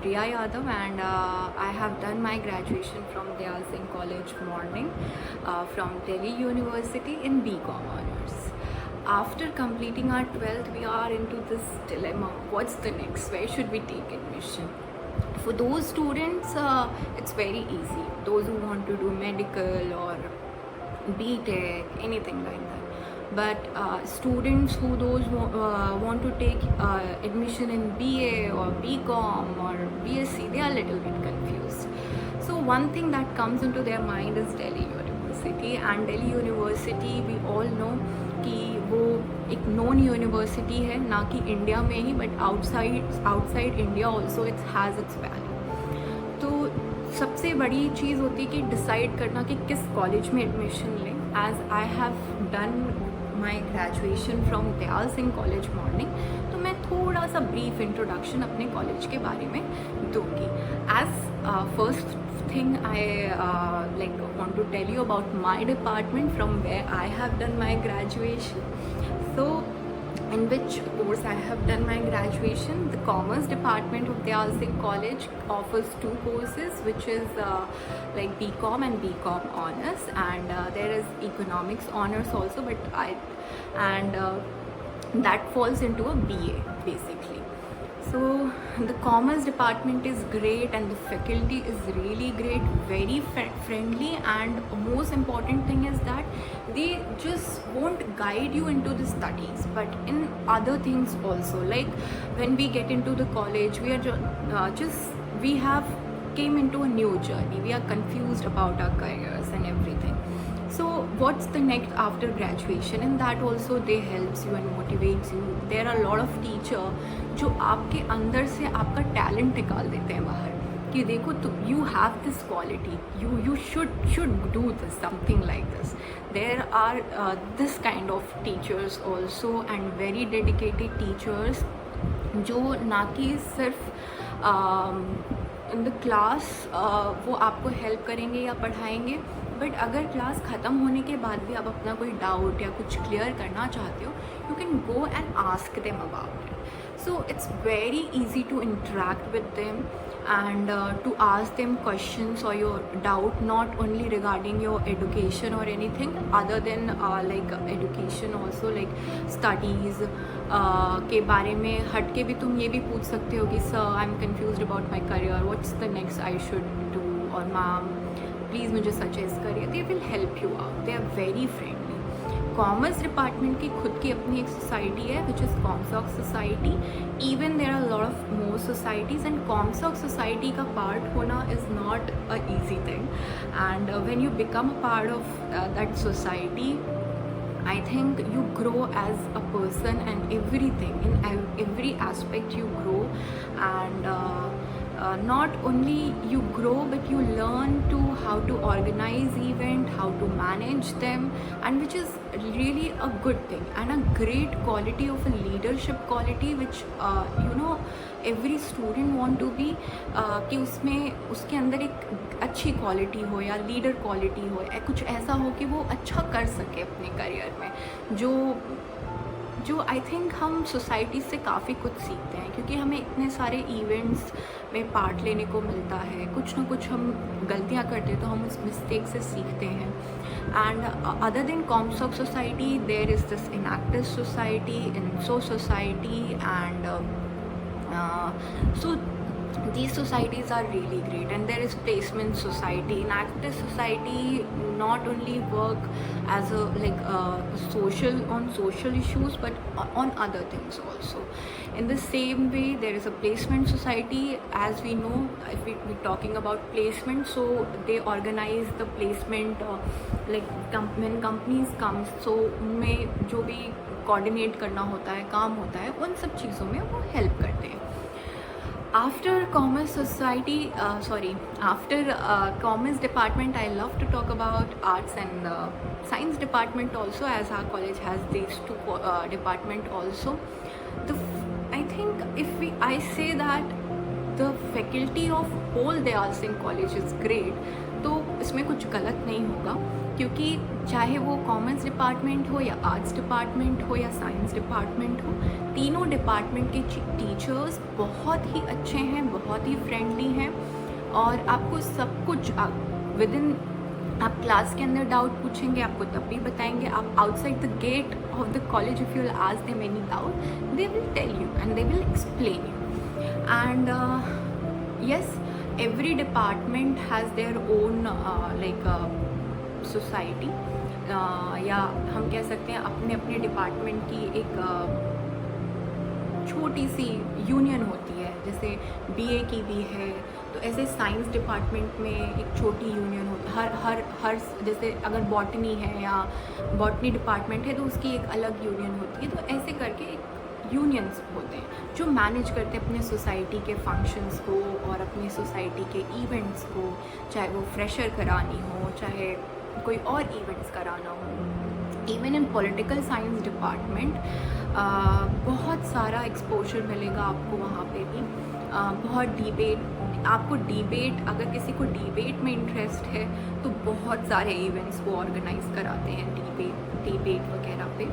Priya Yadav, and I have done my graduation from Dayal Singh College Morning from Delhi University in BCom honors. After completing our 12th, we are into this dilemma. What's the next? Where should we take admission? For those students, it's very easy. Those who want to do medical or BTech, anything like that. But students who want to take admission in BA or BCom or BSc, they are a little bit confused. So one thing that comes into their mind is Delhi University, and Delhi University we all know कि वो एक known university है, ना कि India में ही but outside India also it's has its value. तो सबसे बड़ी चीज़ होती है कि डिसाइड करना कि किस कॉलेज में एडमिशन लें. As I have done my graduation from Dayal Singh college morning, तो मैं थोड़ा सा ब्रीफ इंट्रोडक्शन अपने कॉलेज के बारे में दूँगी. As first thing I want to tell you about my department from where I have done my graduation. So in which course I have done my graduation, the commerce department of Dayal Singh College offers two courses, which is like BCom and BCom honors, and there is economics honors also, but that falls into a BA basically. So the commerce department is great and the faculty is really great, very friendly, and most important thing is that they just won't guide you into the studies but in other things also. Like when we get into the college, we are we have came into a new journey, we are confused about our careers and everything. So what's the next after graduation? And that also they helps you and motivates you. There are a lot of teacher जो आपके अंदर से आपका talent निकाल देते हैं बाहर कि देखो तो you have this quality, you should do this, something like this. There are this kind of teachers also, and very dedicated teachers जो ना कि सिर्फ इन द क्लास वो आपको हेल्प करेंगे या पढ़ाएंगे, बट अगर क्लास ख़त्म होने के बाद भी आप अपना कोई डाउट या कुछ क्लियर करना चाहते हो, you can go and ask them about it. So it's very easy to interact with them and to ask them questions or your doubt, not only regarding your education or anything other than like education also, like studies के बारे में हट के भी तुम ये भी पूछ सकते हो कि sir I am confused about my career, what's the next I should do, और मैम प्लीज़ मुझे सजेस्ट करिए. They will help you out, they are very friendly. Commerce department की खुद की अपनी एक सोसाइटी है which is ComSoc society. Even there are lot of more societies, and ComSoc society का पार्ट होना is not a easy thing. And when you become a part of that society, I think you grow as a person, and everything, in every aspect you grow, and not only you grow but you learn to how to organize event, how to manage them, and which is really a good thing and a great quality of a leadership quality which every student want to be कि उसमें उसके अंदर एक अच्छी quality हो या leader quality हो या कुछ ऐसा हो कि वो अच्छा कर सके अपने करियर में. जो आई थिंक हम सोसाइटी से काफ़ी कुछ सीखते हैं, क्योंकि हमें इतने सारे इवेंट्स में पार्ट लेने को मिलता है. कुछ ना कुछ हम गलतियाँ करते हैं तो हम उस मिस्टेक से सीखते हैं. And other than ComSoc society, there is this inactive society, InSo society, and so these societies are really great. And there is placement society. In active society not only work as a social issues but on other things also. In the same way, there is a placement society. As we know, if we're talking about placement, so they organize the placement when companies come, so उनमें जो भी coordinate करना होता है, काम होता है, उन सब चीज़ों में वो हेल्प करते हैं. After commerce commerce department, I love to talk about arts and science department also, as our college has these two department also. I think I say that the faculty of whole Dayal Singh College is great, तो इसमें कुछ गलत नहीं होगा, क्योंकि चाहे वो commerce department हो या आर्ट्स डिपार्टमेंट हो या साइंस डिपार्टमेंट हो, तीनों डिपार्टमेंट के टीचर्स बहुत ही अच्छे हैं, बहुत ही फ्रेंडली हैं, और आपको सब कुछ विद इन, आप क्लास के अंदर डाउट पूछेंगे आपको तब भी बताएंगे, आप outside the gate of the college if you will ask them any doubt they will tell you and they will explain you. And yes, every department has their own society, या हम कह सकते हैं अपने अपने डिपार्टमेंट की एक छोटी सी यूनियन होती है। जैसे बीए की भी है, तो ऐसे साइंस डिपार्टमेंट में एक छोटी यूनियन होती है। हर जैसे अगर बॉटनी है या बॉटनी डिपार्टमेंट है तो उसकी एक अलग यूनियन होती है। तो ऐसे करके एक यूनियंस होते हैं जो मैनेज करते हैं अपने सोसाइटी के फंक्शंस को और अपनी सोसाइटी के इवेंट्स को, चाहे वो फ्रेशर करानी हो, चाहे कोई और इवेंट्स कराना हो। Even in political science department बहुत सारा एक्सपोजर मिलेगा आपको वहाँ पे भी। बहुत डिबेट, आपको डिबेट, अगर किसी को डिबेट में इंटरेस्ट है तो बहुत सारे इवेंट्स वो ऑर्गेनाइज कराते हैं डिबेट वगैरह पे।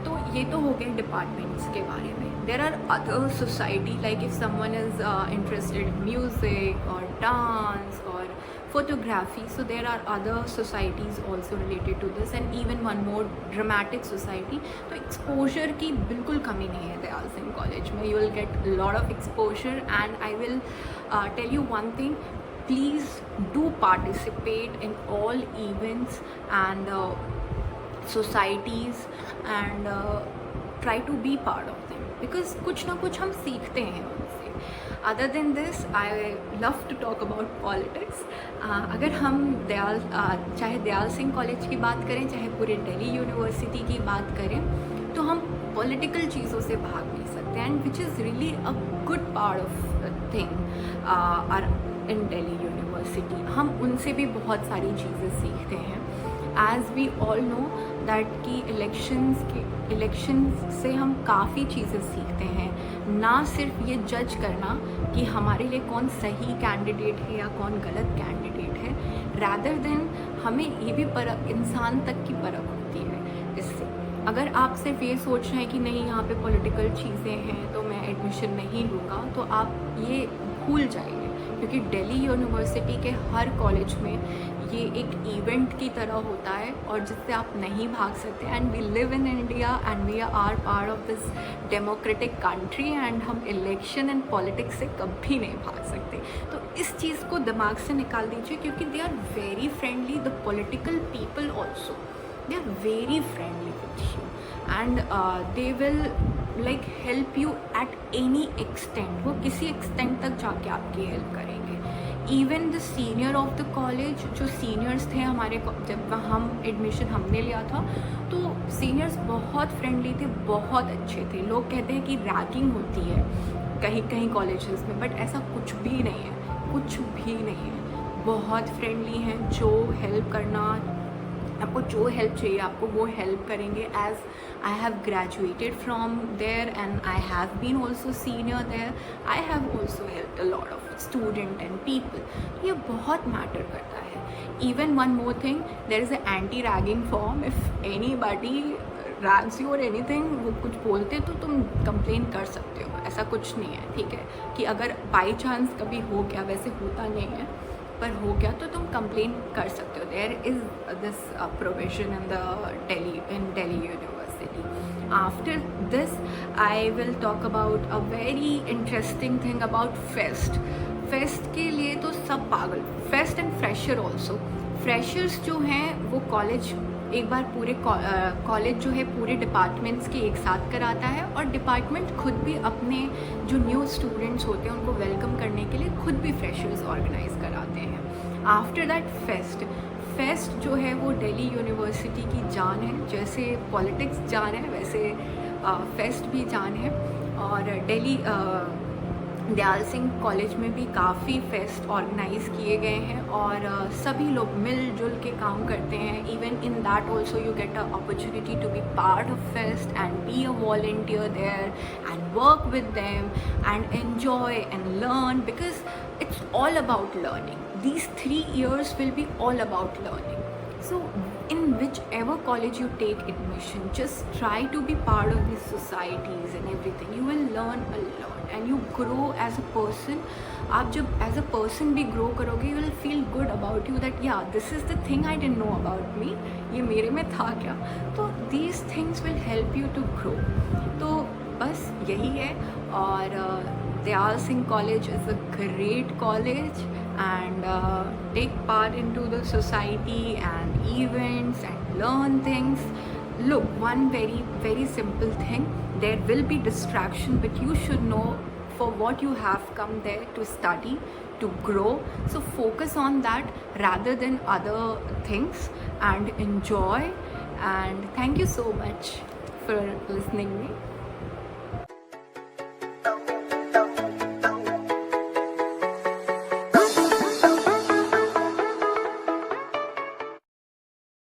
तो ये तो हो गए डिपार्टमेंट्स के बारे में। There are other society, like if someone is interested in music और डांस और photography, so there are other societies also related to this, and even one more dramatic society। तो exposure की बिल्कुल कमी नहीं है दयाल सिंह कॉलेज में। you will get a lot of exposure, and I will tell you one thing, please do participate in all events and societies, and try to be part of them, because कुछ ना कुछ हम सीखते हैं उनसे। Other than this I love to talk about politics. अगर हम चाहे दयाल सिंह कॉलेज की बात करें, चाहे पूरे दिल्ली यूनिवर्सिटी की बात करें, तो हम पॉलिटिकल चीज़ों से भाग नहीं सकते, and which is really a good part of thing are in Delhi university. हम उनसे भी बहुत सारी चीज़ें सीखते हैं। As we all know that कि इलेक्शंस से हम काफ़ी चीज़ें सीखते हैं, ना सिर्फ ये जज करना कि हमारे लिए कौन सही कैंडिडेट है या कौन गलत कैंडिडेट है, रैदर देन हमें ये भी परख, इंसान तक की परख होती है इससे। अगर आप सिर्फ ये सोच रहे हैं कि नहीं यहाँ पे पॉलिटिकल चीज़ें हैं तो मैं एडमिशन नहीं लूँगा, तो आप ये भूल जाइए, क्योंकि दिल्ली यूनिवर्सिटी के हर कॉलेज में ये एक इवेंट की तरह होता है और जिससे आप नहीं भाग सकते। And we live in India and we are part of this democratic country, and हम इलेक्शन एंड पॉलिटिक्स से कभी नहीं भाग सकते। तो इस चीज़ को दिमाग से निकाल दीजिए, क्योंकि they are very friendly, the political people also, they are very friendly with you, and they will like help you at any extent। वो किसी extent तक जाके आपकी हेल्प करेंगे। Even the senior of the college, जो seniors थे हमारे, जब हम एडमिशन हमने लिया था तो सीनियर्स बहुत फ्रेंडली थे, बहुत अच्छे थे। लोग कहते हैं कि रैगिंग होती है कहीं कहीं कॉलेजेस में, बट ऐसा कुछ भी नहीं है, कुछ भी नहीं है। बहुत फ्रेंडली हैं, जो हेल्प करना, आपको जो हेल्प चाहिए आपको वो हेल्प करेंगे। As I have graduated from there and I have been also senior there, I have also helped a lot of student and people. ये बहुत मैटर करता है। Even one more thing, there is a anti ragging form. If anybody rags you और anything, वो कुछ बोलते तो तुम कंप्लेन कर सकते हो, ऐसा कुछ नहीं है, ठीक है, कि अगर बाई चांस कभी हो गया, वैसे होता नहीं है पर हो गया, तो तुम कंप्लेन कर सकते हो। There is this provision in Delhi university. After this I will talk about a very interesting thing about fest के लिए तो सब पागल, fest and fresher also. Freshers जो हैं वो कॉलेज एक बार पूरे कॉलेज जो है पूरे डिपार्टमेंट्स के एक साथ कराता है, और डिपार्टमेंट खुद भी अपने जो न्यू स्टूडेंट्स होते हैं उनको वेलकम करने के लिए खुद भी फ्रेशर्स ऑर्गेनाइज कराते हैं। आफ्टर दैट फेस्ट जो है वो दिल्ली यूनिवर्सिटी की जान है। जैसे पॉलिटिक्स जान है वैसे फेस्ट भी जान है। और दिल्ली दयाल सिंह कॉलेज में भी काफ़ी फेस्ट ऑर्गेनाइज किए गए हैं, और सभी लोग मिलजुल के काम करते हैं। Even in that also you get a opportunity to be part of fest and be a volunteer there and work with them and enjoy and learn, because it's all about learning. these 3 years will be all about learning. So in whichever college you take admission, just try to be part of these societies and everything. You will learn a lot and you grow as a person. आप जब as a person भी grow करोगे, you will feel good about you that या this is the thing I didn't know about me, ये मेरे में था क्या. तो these things will help you to grow. तो बस यही है. और Dyal Singh college is a great college and take part into the society and events and learn things. Look, one very simple thing, there will be distraction, but you should know for what you have come there to study, to grow. So focus on that rather than other things and enjoy. And thank you so much for listening me.